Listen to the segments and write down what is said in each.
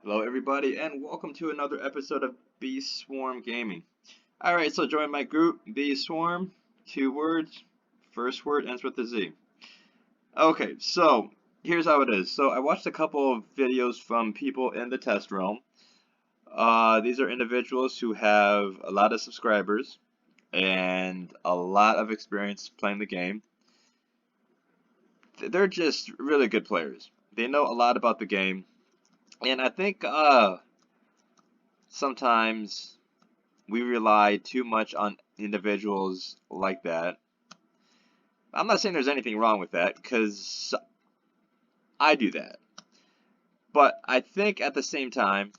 Hello everybody and welcome to another episode of Bee Swarm Gaming. Alright, so join my group, Bee Swarm, 2 words, first word ends with a Z. Okay, so here's how it is. So I watched a couple of videos from people in the test realm. These are individuals who have a lot of subscribers and a lot of experience playing the game. They're just really good players. They know a lot about the game. And I think sometimes we rely too much on individuals like that. I'm not saying there's anything wrong with that, because I do that. But I think at the same time,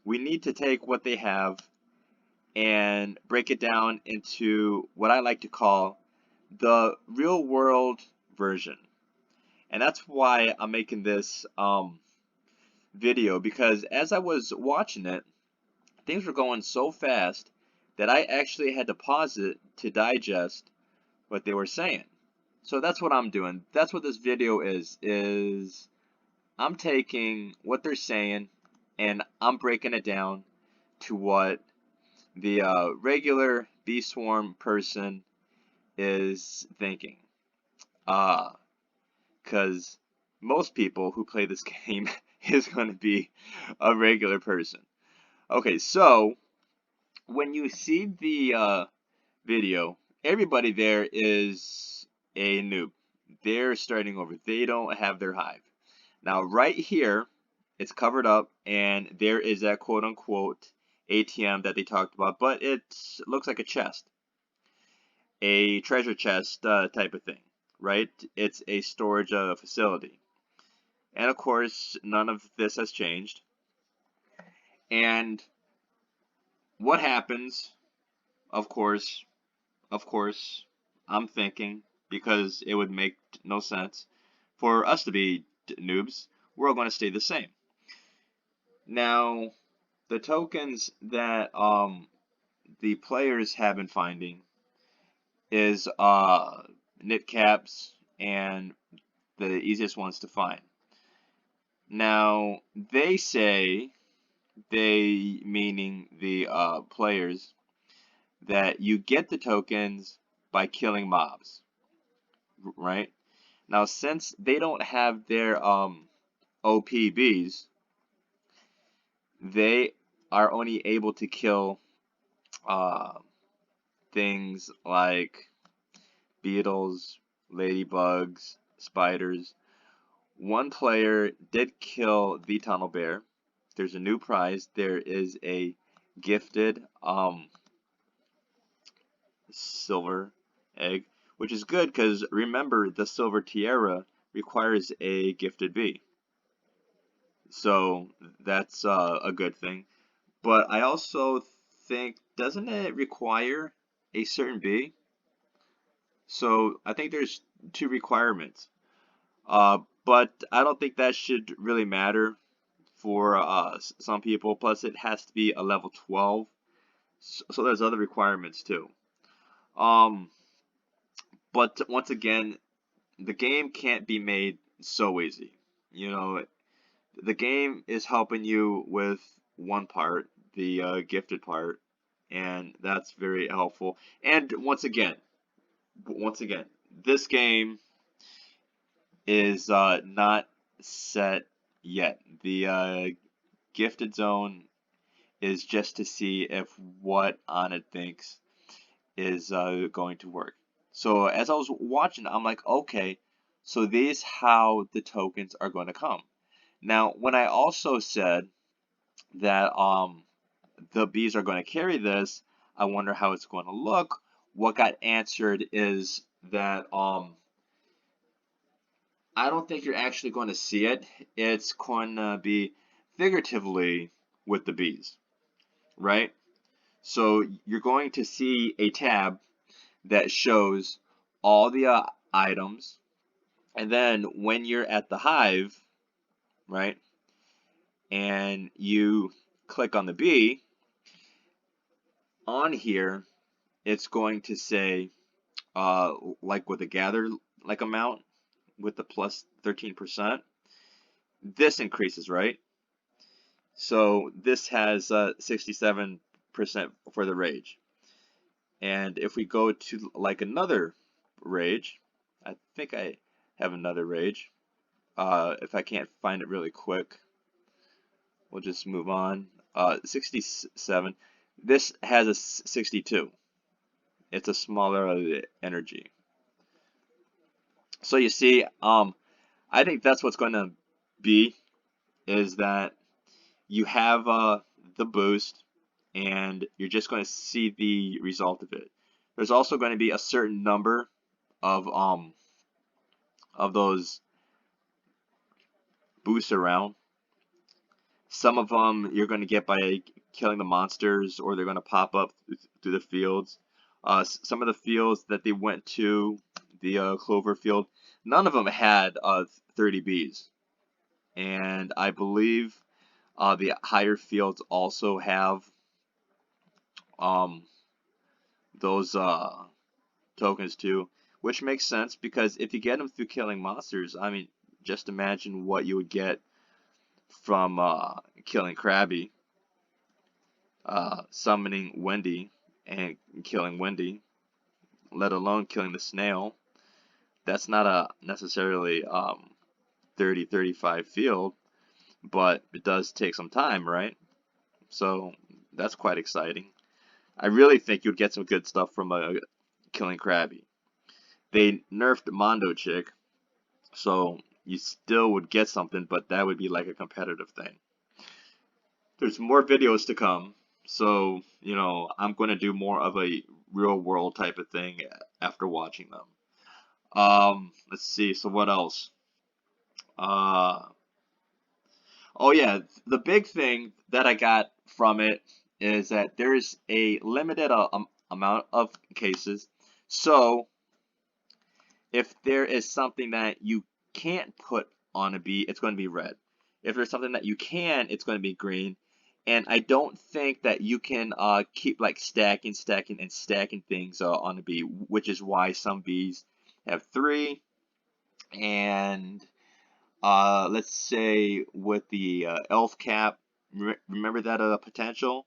we need to take what they have and break it down into what I like to call the real world version. And that's why I'm making this video, because as I was watching it, things were going so fast that I actually had to pause it to digest what they were saying. So that's what I'm doing. That's what this video is I'm taking what they're saying and I'm breaking it down to what the regular bee swarm person is thinking. Because most people who play this game is going to be a regular person. Okay, so when you see the video, everybody there is a noob. They're starting over. They don't have their hive. Now, right here, it's covered up, and there is that quote-unquote ATM that they talked about, but it looks like a chest, a treasure chest type of thing, right? It's a storage facility. And of course, none of this has changed. And what happens, of course, I'm thinking, because it would make no sense for us to be noobs, we're all going to stay the same. Now, the tokens that the players have been finding is knit caps and the easiest ones to find. Now, they say, they meaning the players, that you get the tokens by killing mobs, right? Now, since they don't have their OPBs, they are only able to kill things like beetles, ladybugs, spiders. One player did kill the tunnel bear. There's a new prize. There is a gifted silver egg, which is good because remember the silver tiara requires a gifted bee. So that's a good thing. But I also think, doesn't it require a certain bee? So I think there's 2 requirements. But I don't think that should really matter for some people. Plus, it has to be a level 12. So there's other requirements too. But once again, the game can't be made so easy. You know, the game is helping you with one part, the gifted part, and that's very helpful. And once again, this game is not set yet. The gifted zone is just to see if what on it thinks is going to work. So as I was watching, I'm like, okay, so this how the tokens are going to come. Now, when I also said that the bees are going to carry this, I wonder how it's going to look. What got answered is that I don't think you're actually going to see it. It's going to be figuratively with the bees, right? So you're going to see a tab that shows all the items, and then when you're at the hive, right, and you click on the bee, on here it's going to say like with the gather like amount with the plus 13%, this increases, right? So this has 67% for the rage. And if we go to like another rage, I think I have another rage. If I can't find it really quick, we'll just move on. 67. This has a 62. It's a smaller energy. So you see, I think that's what's going to be, is that you have the boost, and you're just going to see the result of it. There's also going to be a certain number of those boosts around. Some of them you're going to get by killing the monsters, or they're going to pop up through the fields. Some of the fields that they went to, the clover field, none of them had 30 bees. And I believe the higher fields also have um, those tokens too, which makes sense because if you get them through killing monsters, I mean, just imagine what you would get from killing Krabby, summoning Wendy, and killing Wendy, let alone killing the snail. That's not a necessarily 30-35 field, but it does take some time, right? So that's quite exciting. I really think you'd get some good stuff from killing Krabby. They nerfed Mondo Chick, so you still would get something, but that would be like a competitive thing. There's more videos to come, so, you know, I'm going to do more of a real world type of thing after watching them. Let's see, so what else? Uh, oh yeah, the big thing that I got from it is that there's a limited amount of cases. So if there is something that you can't put on a bee, it's going to be red. If there's something that you can, it's going to be green. And I don't think that you can keep like stacking things on a bee, which is why some bees have 3. And let's say with the elf cap, remember that potential?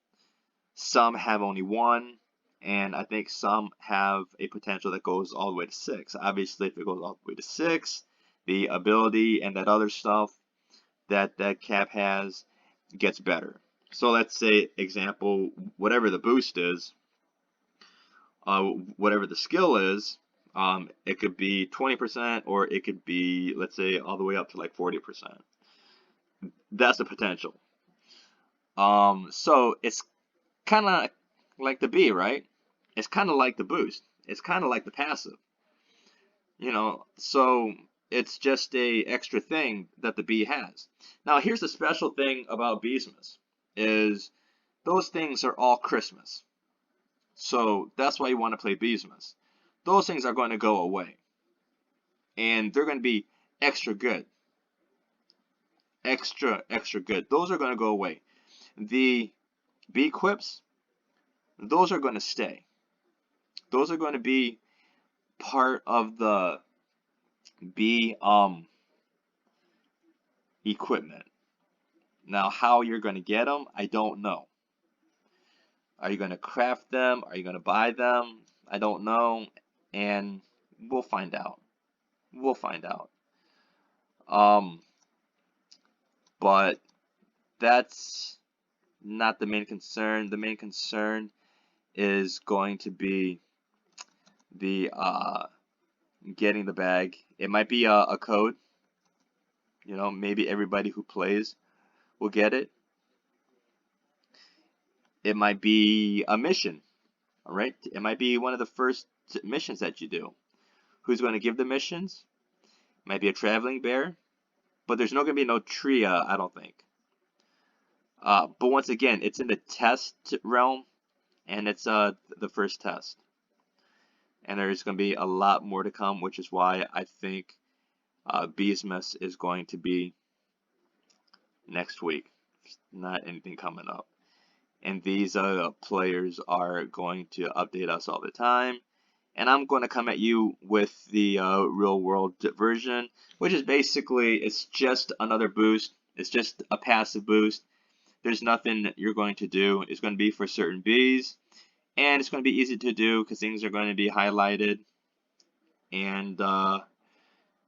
Some have only 1, and I think some have a potential that goes all the way to 6. Obviously, if it goes all the way to 6, the ability and that other stuff that that cap has gets better. So let's say, example, whatever the boost is, whatever the skill is, it could be 20%, or it could be, let's say, all the way up to like 40%. That's the potential. So it's kind of like the B, right? It's kind of like the boost. It's kind of like the passive, you know. So it's just a extra thing that the B has. Now here's the special thing about Beesmas is those things are all Christmas. So that's why you want to play Beesmas. Those things are going to go away, and they're going to be extra good, extra good. Those are going to go away. The beequips, those are going to stay. Those are going to be part of the bee equipment. Now, how you're going to get them, I don't know. Are you going to craft them? Are you going to buy them? I don't know, and we'll find out. We'll find out. Um, but that's not the main concern. The main concern is going to be the getting the bag. It might be a code. You know, maybe everybody who plays will get it. It might be a mission. All right. It might be one of the first missions that you do. Who's going to give the missions? It might be a traveling bear, but there's not going to be no tree. I don't think. But once again, it's in the test realm, and it's the first test. And there's going to be a lot more to come, which is why I think Beesmas is going to be next week. Not anything coming up. And these players are going to update us all the time. And I'm going to come at you with the real world version, which is basically, it's just another boost. It's just a passive boost there's nothing that you're going to do. It's going to be for certain bees, and it's going to be easy to do because things are going to be highlighted. And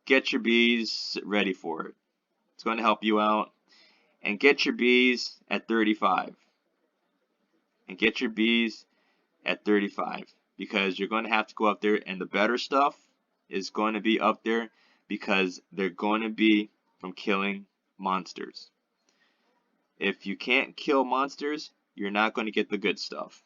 get your bees ready for it. It's going to help you out. And get your bees at 35. And get your bees at 35. Because you're going to have to go up there, and the better stuff is going to be up there because they're going to be from killing monsters. If you can't kill monsters, you're not going to get the good stuff.